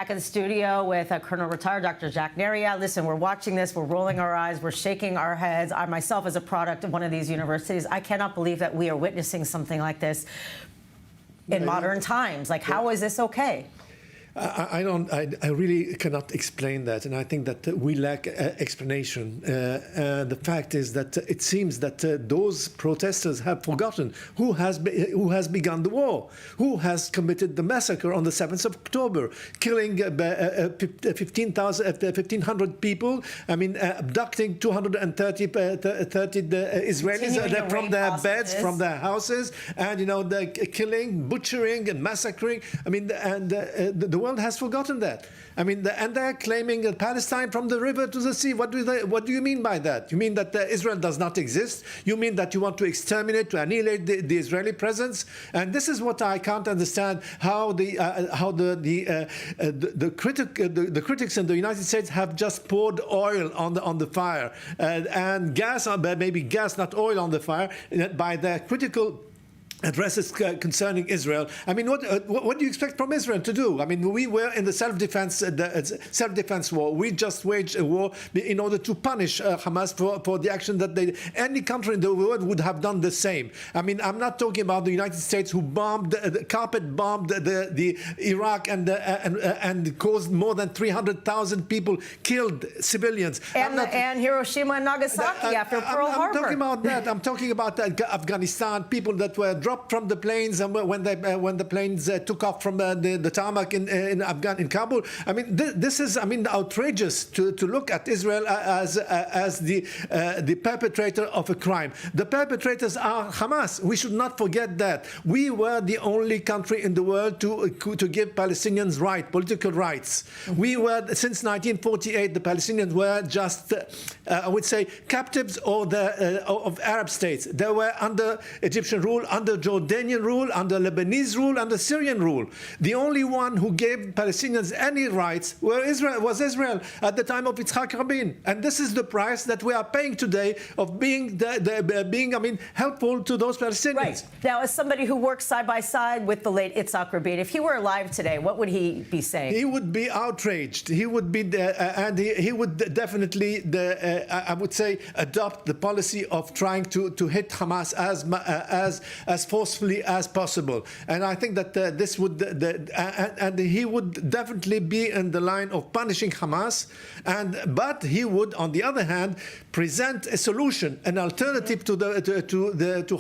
Back in the studio with Colonel Retired Dr. Jacques Neriah. Listen, we're watching this, we're rolling our eyes, we're shaking our heads. I myself, as a product of one of these universities, I cannot believe that we are witnessing something like this in modern times. Like, how is this okay? I really cannot explain that, and I think that we lack explanation. The fact is that it seems that those protesters have forgotten who has begun the war, who has committed the massacre on the 7th of October, killing 1,500 people. I mean, abducting 230 Israelis from their beds, from their houses, and the killing, butchering, and massacring. I mean, and the world has forgotten that. I mean, and they're claiming Palestine from the river to the sea. What do you mean by that? You mean that Israel does not exist? You mean that you want to exterminate, to annihilate the Israeli presence? And this is what I can't understand: how the critics in the United States have just poured oil on the fire and gas, maybe gas, not oil, on the fire by their critical addresses concerning Israel. I mean, what do you expect from Israel to do? I mean, we were in the self-defense war. We just waged a war in order to punish Hamas for the action that any country in the world would have done the same. I mean, I'm not talking about the United States, who carpet bombed the Iraq and caused more than 300,000 people killed, civilians. And Hiroshima and Nagasaki after Pearl Harbor. I'm talking about that. I'm talking about Afghanistan, people that were dropped from the planes, and when the planes took off from the tarmac in Kabul. I mean, this is, outrageous to look at Israel as the perpetrator of a crime. The perpetrators are Hamas. We should not forget that. We were the only country in the world to give Palestinians political rights. We were, since 1948, the Palestinians were just, I would say, captives of Arab states. They were under Egyptian rule, under Jordanian rule, under Lebanese rule, under Syrian rule. The only one who gave Palestinians any rights was Israel at the time of Yitzak Rabin. And this is the price that we are paying today of being helpful to those Palestinians. Right. Now, as somebody who works side by side with the late Yitzak Rabin, if he were alive today, what would he be saying? He would be outraged. He would be, and he would definitely, I would say, adopt the policy of trying to hit Hamas as forcefully as possible. And I think that this would, and he would definitely be in the line of punishing Hamas, but he would, on the other hand, present a solution, an alternative to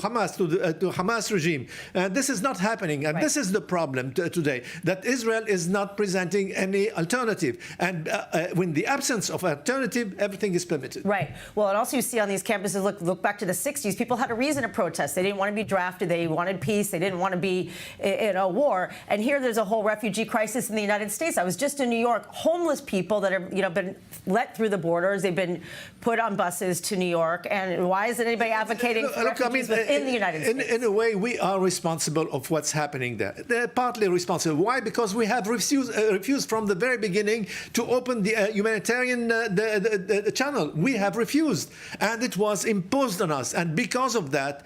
Hamas regime. And this is not happening, and this is the problem today, that Israel is not presenting any alternative. And in the absence of alternative, everything is permitted. Right. Well, and also you see on these campuses, look back to the 60s, people had a reason to protest. They didn't want to be drafted. They wanted peace. They didn't want to be in a war. And here there's a whole refugee crisis in the United States. I was just in New York. Homeless people that have been let through the borders. They've been put on buses to New York. And why isn't anybody advocating for refugees within the United States? In a way, we are responsible of what's happening there. They're partly responsible. Why? Because we have refused from the very beginning to open the humanitarian the channel. We have refused, and it was imposed on us. And because of that,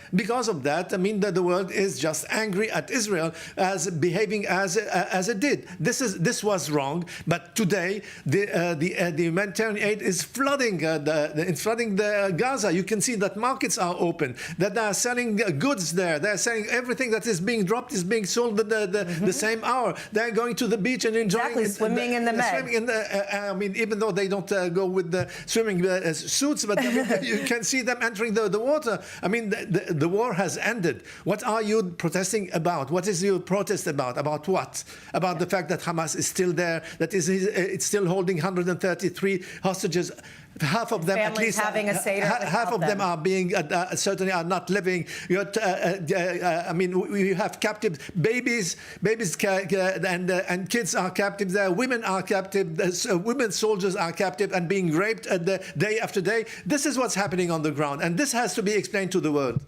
I mean, that the world is just angry at Israel as behaving as it did. This was wrong. But today, the humanitarian aid is flooding the Gaza. You can see that markets are open, that they are selling goods there. They are selling everything that is being dropped is being sold the same hour. They're going to the beach and enjoying swimming in the Med. I mean, even though they don't go with the swimming suits, but you can see them entering the water. I mean, the war has ended. What are you protesting about? What is your protest about? About what? About the fact that Hamas is still there, that it's still holding 133 hostages. Half of them, at least, having a Seder, half of them are being certainly are not living. I mean, we have captive babies and kids are captive there. Women are captive. Women soldiers are captive and being raped day after day. This is what's happening on the ground, and this has to be explained to the world.